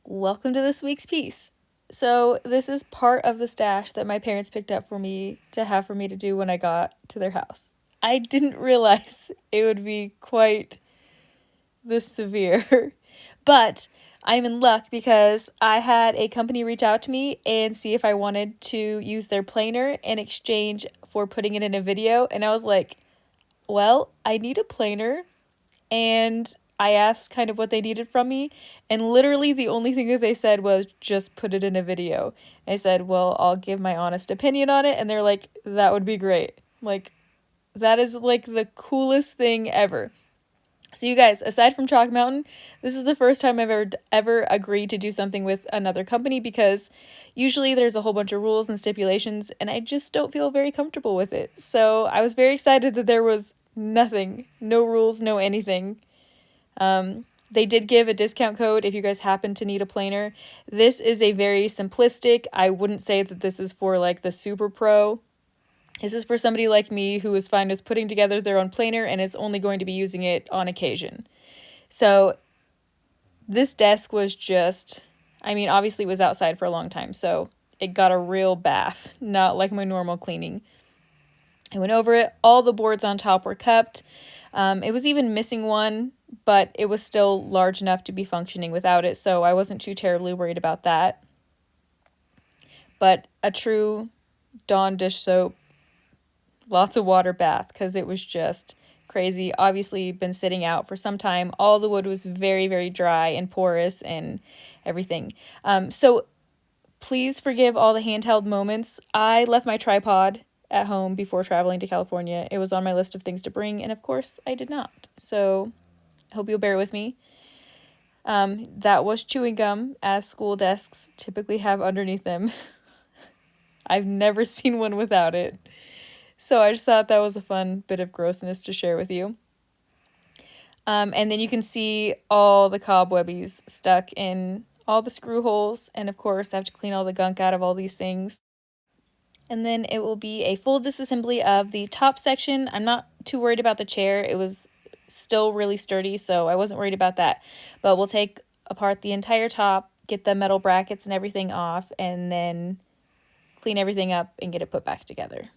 Welcome to this week's piece. So this is part of the stash that my parents picked up for me to have for me to do when I got to their house. I didn't realize it would be quite this severe, but I'm in luck because I had a company reach out to me and see if I wanted to use their planer in exchange for putting it in a video, and I was like, well, I need a planer, and I asked kind of what they needed from me, and literally the only thing that they said was just put it in a video. And I said, well, I'll give my honest opinion on it, and they're like, that would be great. Like, that is like the coolest thing ever. So you guys, aside from Chalk Mountain, this is the first time I've ever agreed to do something with another company, because usually there's a whole bunch of rules and stipulations and I just don't feel very comfortable with it. So I was very excited that there was nothing, no rules, no anything. They did give a discount code if you guys happen to need a planer. This is a very simplistic. I wouldn't say that this is for like the super pro. This is for somebody like me who is fine with putting together their own planer and is only going to be using it on occasion. So this desk was just, obviously it was outside for a long time, so it got a real bath, not like my normal cleaning. I went over it. All the boards on top were kept. It was even missing one, but it was still large enough to be functioning without it, so I wasn't too terribly worried about that. But a true Dawn dish soap, lots of water bath, because it was just crazy. Obviously been sitting out for some time. All the wood was very, very dry and porous and everything. So please forgive all the handheld moments. I left my tripod at home before traveling to California. It was on my list of things to bring, and of course I did not. So I hope you'll bear with me. That was chewing gum, as school desks typically have underneath them. I've never seen one without it. So I just thought that was a fun bit of grossness to share with you. And then you can see all the cobwebbies stuck in all the screw holes. And of course, I have to clean all the gunk out of all these things. And then it will be a full disassembly of the top section. I'm not too worried about the chair. It was still really sturdy, so I wasn't worried about that. But we'll take apart the entire top, get the metal brackets and everything off, and then clean everything up and get it put back together.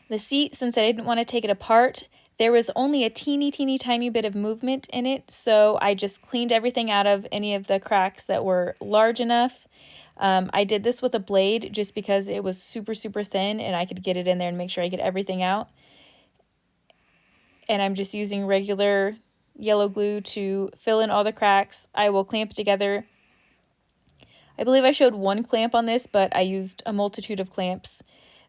The seat, since I didn't want to take it apart, there was only a teeny tiny bit of movement in it, so I just cleaned everything out of any of the cracks that were large enough. I did this with a blade just because it was super thin and I could get it in there and make sure I get everything out. And I'm just using regular yellow glue to fill in all the cracks. I will clamp together. I believe I showed one clamp on this, but I used a multitude of clamps.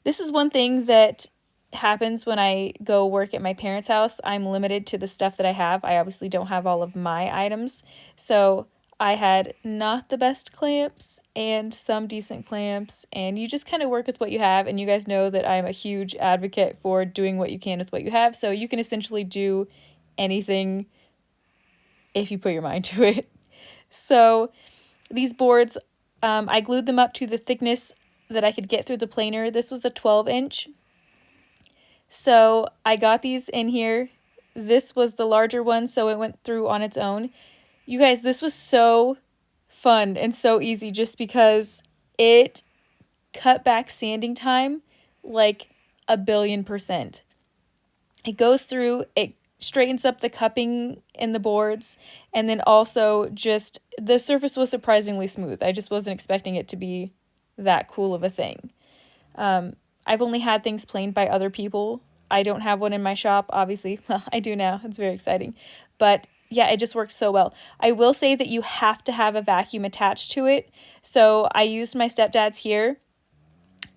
This is one thing that happens when I go work at my parents' house. I'm limited to the stuff that I have. I obviously don't have all of my items, so I had not the best clamps and some decent clamps, and you just kind of work with what you have. And you guys know that I'm a huge advocate for doing what you can with what you have, so you can essentially do anything if you put your mind to it. So these boards, I glued them up to the thickness that I could get through the planer. This was a 12-inch. So I got these in here. This was the larger one, so it went through on its own. You guys, this was so fun and so easy just because it cut back sanding time like 1,000,000,000%. It goes through, it straightens up the cupping in the boards, and then also just the surface was surprisingly smooth. I just wasn't expecting it to be that cool of a thing. I've only had things planed by other people. I don't have one in my shop, obviously. Well, I do now. It's very exciting. But yeah, it just worked so well. I will say that you have to have a vacuum attached to it. So I used my stepdad's here,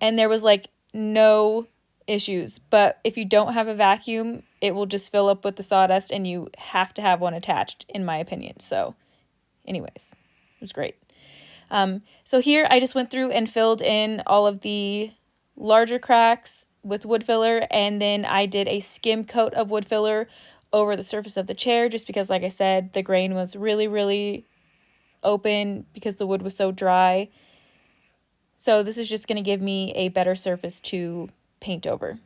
and there was like no issues. But if you don't have a vacuum, it will just fill up with the sawdust, and you have to have one attached, in my opinion. So anyways, it was great. So here I just went through and filled in all of the larger cracks with wood filler, and then I did a skim coat of wood filler over the surface of the chair just because, like I said, the grain was really, really open because the wood was so dry. So this is just going to give me a better surface to paint over.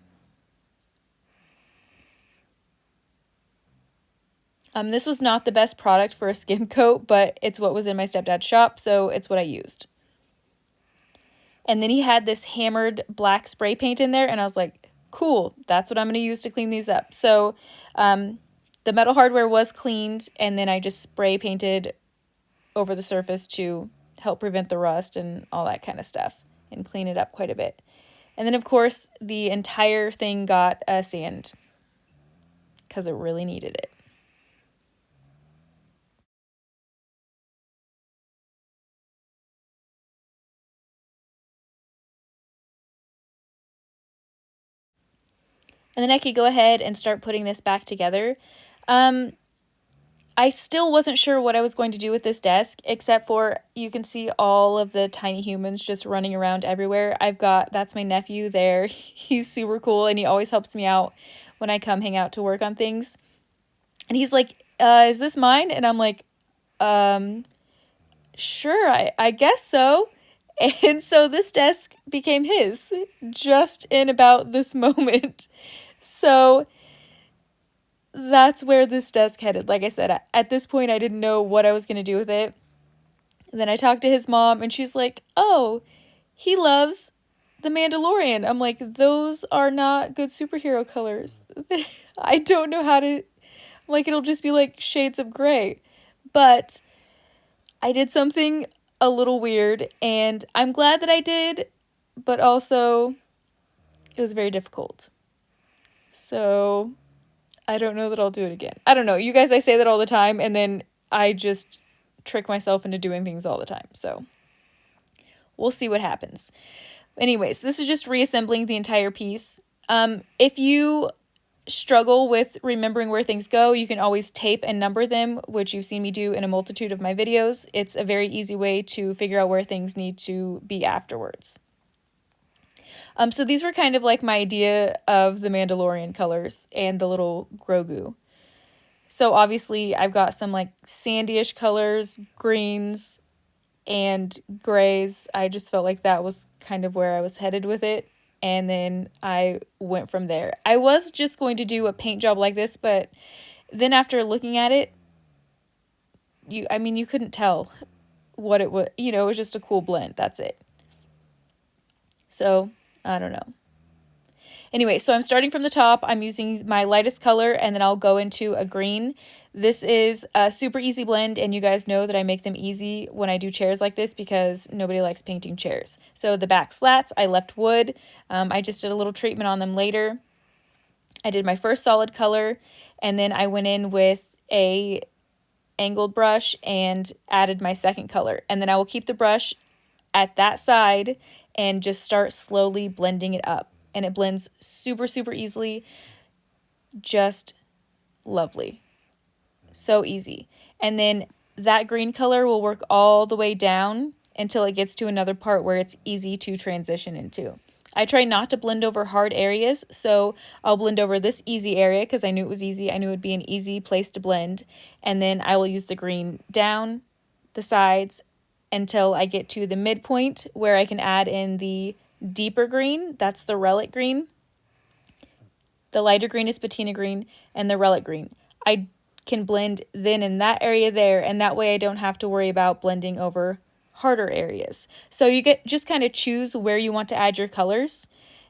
This was not the best product for a skim coat, but it's what was in my stepdad's shop, so it's what I used. And then he had this hammered black spray paint in there, and I was like, cool, that's what I'm going to use to clean these up. So the metal hardware was cleaned, and then I just spray painted over the surface to help prevent the rust and all that kind of stuff and clean it up quite a bit. And then, of course, the entire thing got sand because it really needed it. And then I could go ahead and start putting this back together. I still wasn't sure what I was going to do with this desk, except for you can see all of the tiny humans just running around everywhere. That's my nephew there. He's super cool, and he always helps me out when I come hang out to work on things. And he's like, is this mine? And I'm like, sure, I guess so. And so this desk became his just in about this moment. So that's where this desk headed. Like I said, at this point, I didn't know what I was going to do with it. And then I talked to his mom, and she's like, oh, he loves the Mandalorian. I'm like, those are not good superhero colors. I don't know how to, like, it'll just be like shades of gray. But I did something a little weird, and I'm glad that I did, but also it was very difficult. So I don't know that I'll do it again. I don't know. You guys, I say that all the time, and then I just trick myself into doing things all the time. So we'll see what happens. Anyways, this is just reassembling the entire piece. If you struggle with remembering where things go, you can always tape and number them, which you've seen me do in a multitude of my videos. It's a very easy way to figure out where things need to be afterwards. So these were kind of like my idea of the Mandalorian colors and the little Grogu. So obviously I've got some like sandyish colors, greens, and grays. I just felt like that was kind of where I was headed with it. And then I went from there. I was just going to do a paint job like this, but then after looking at it, you couldn't tell what it was. It was just a cool blend. That's it. So I don't know. Anyway, so I'm starting from the top. I'm using my lightest color, and then I'll go into a green. This is a super easy blend, and you guys know that I make them easy when I do chairs like this because nobody likes painting chairs. So the back slats, I left wood. I just did a little treatment on them later. I did my first solid color, and then I went in with a angled brush and added my second color. And then I will keep the brush at that side and just start slowly blending it up. And it blends super, super easily. Just lovely. So easy. And then that green color will work all the way down until it gets to another part where it's easy to transition into. I try not to blend over hard areas, so I'll blend over this easy area because I knew it was easy. I knew it would be an easy place to blend. And then I will use the green down the sides until I get to the midpoint where I can add in the deeper green. That's the Relic green. The lighter green is Patina green, and the Relic green. I can blend then in that area there, and that way I don't have to worry about blending over harder areas. So you just kind of choose where you want to add your colors,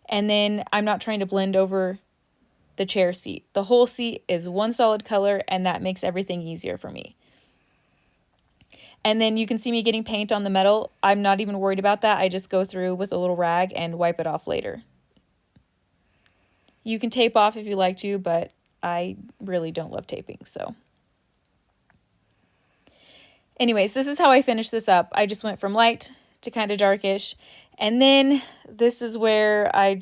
and then I'm not trying to blend over the chair seat. The whole seat is one solid color, and that makes everything easier for me. And then you can see me getting paint on the metal. I'm not even worried about that. I just go through with a little rag and wipe it off later. You can tape off if you like to, but I really don't love taping, so. Anyways, this is how I finished this up. I just went from light to kind of darkish. And then this is where I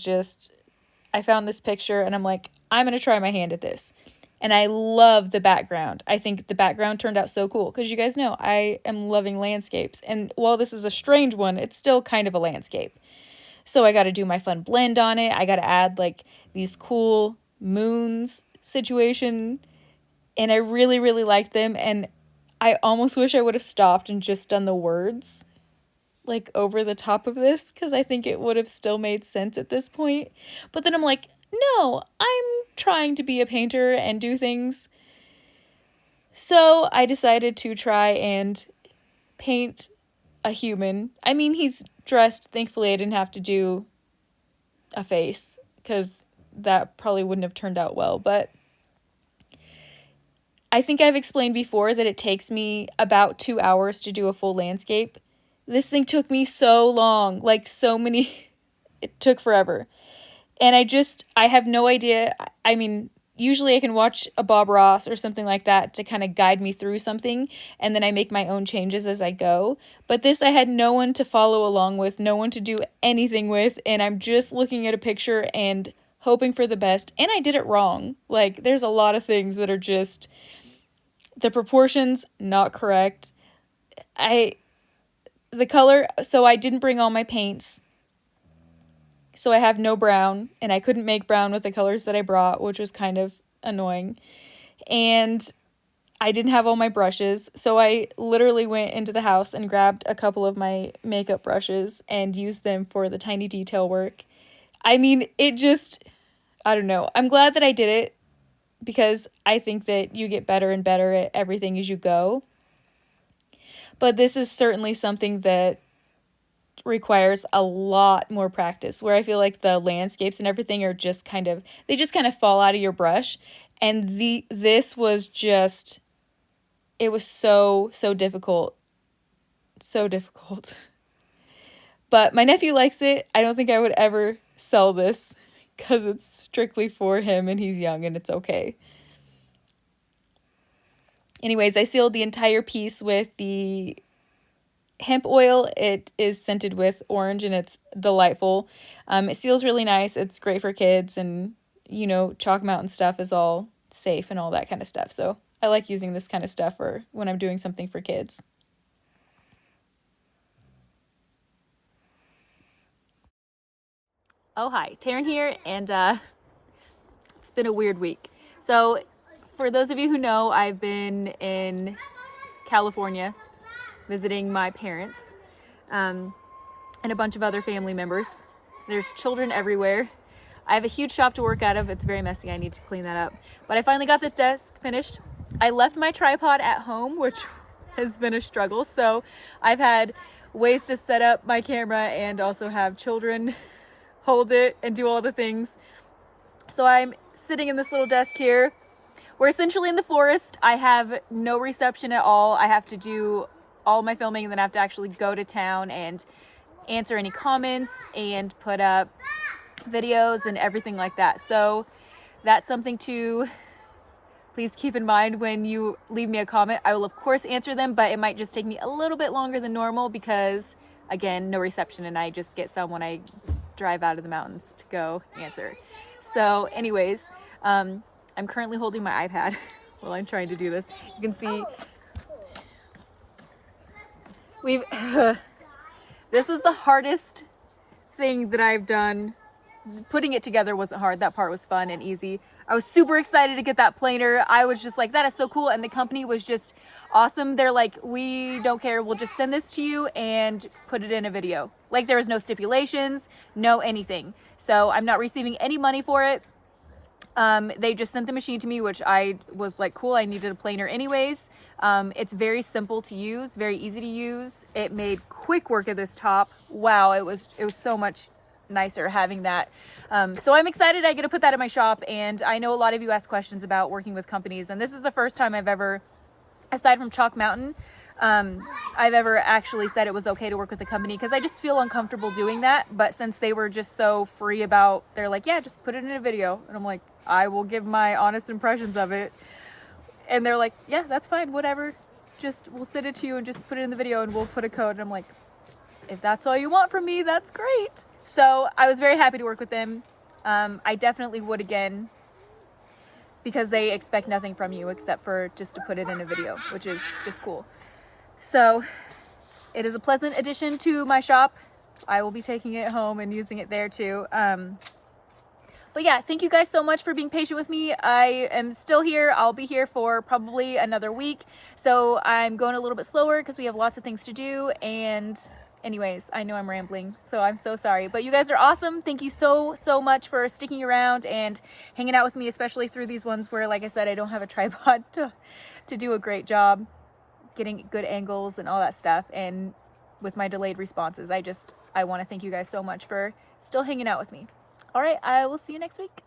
found this picture, and I'm like, I'm going to try my hand at this. And I love the background. I think the background turned out so cool because you guys know I am loving landscapes. And while this is a strange one, it's still kind of a landscape. So I got to do my fun blend on it. I got to add like these cool moons situation. and I really, really liked them, and I almost wish I would have stopped and just done the words like over the top of this, because I think it would have still made sense at this point. But then I'm like, no, I'm trying to be a painter and do things. So I decided to try and paint a human. I mean, he's dressed. Thankfully, I didn't have to do a face, because that probably wouldn't have turned out well. But I think I've explained before that it takes me about 2 hours to do a full landscape. This thing took me so long, like so many, it took forever. And I have no idea. I mean, usually I can watch a Bob Ross or something like that to kind of guide me through something, and then I make my own changes as I go. But this, I had no one to follow along with, no one to do anything with, and I'm just looking at a picture and hoping for the best. And I did it wrong. Like, there's a lot of things that are just, the proportions not correct. The color, so I didn't bring all my paints. So I have no brown, and I couldn't make brown with the colors that I brought, which was kind of annoying. And I didn't have all my brushes, so I literally went into the house and grabbed a couple of my makeup brushes and used them for the tiny detail work. I mean, I don't know. I'm glad that I did it, because I think that you get better and better at everything as you go. But this is certainly something that requires a lot more practice, where I feel like the landscapes and everything are just kind of fall out of your brush. And this was just, it was so difficult. So difficult. But my nephew likes it. I don't think I would ever sell this, because it's strictly for him and he's young and it's okay. Anyways, I sealed the entire piece with the hemp oil. It is scented with orange and it's delightful. It seals really nice. It's great for kids, and Chalk Mountain stuff is all safe and all that kind of stuff. So I like using this kind of stuff for when I'm doing something for kids. Oh, hi, Taryn here, and it's been a weird week. So for those of you who know, I've been in California visiting my parents and a bunch of other family members. There's children everywhere. I have a huge shop to work out of. It's very messy. I need to clean that up. But I finally got this desk finished. I left my tripod at home, which has been a struggle. So I've had ways to set up my camera and also have children hold it and do all the things. So I'm sitting in this little desk here. We're essentially in the forest. I have no reception at all. I have to do all my filming, and then I have to actually go to town and answer any comments and put up videos and everything like that. So that's something to please keep in mind when you leave me a comment. I will of course answer them, but it might just take me a little bit longer than normal because, again, no reception, and I just get some when I drive out of the mountains to go answer. So anyways, I'm currently holding my iPad while I'm trying to do this. You can see this is the hardest thing that I've done. Putting it together wasn't hard. That part was fun and easy. I was super excited to get that planer. I was just like, that is so cool. And the company was just awesome. They're like, we don't care. We'll just send this to you and put it in a video. Like, there was no stipulations, no anything. So I'm not receiving any money for it. They just sent the machine to me, which I was like, cool, I needed a planer anyways. It's very simple to use, very easy to use. It made quick work of this top. Wow, it was so much nicer having that. So I'm excited I get to put that in my shop, and I know a lot of you ask questions about working with companies, and this is the first time I've ever, aside from Chalk Mountain, I've ever actually said it was okay to work with a company, because I just feel uncomfortable doing that. But since they were just so free about, they're like, yeah, just put it in a video. And I'm like, I will give my honest impressions of it. And they're like, yeah, that's fine, whatever. Just, we'll send it to you and just put it in the video and we'll put a code. And I'm like, if that's all you want from me, that's great. So I was very happy to work with them. I definitely would again, because they expect nothing from you except for just to put it in a video, which is just cool. So it is a pleasant addition to my shop. I will be taking it home and using it there too. But yeah, thank you guys so much for being patient with me. I am still here. I'll be here for probably another week. So I'm going a little bit slower because we have lots of things to do. And anyways, I know I'm rambling, so I'm so sorry. But you guys are awesome. Thank you so much for sticking around and hanging out with me, especially through these ones where, like I said, I don't have a tripod to do a great job getting good angles and all that stuff. And with my delayed responses, I want to thank you guys so much for still hanging out with me. All right, I will see you next week.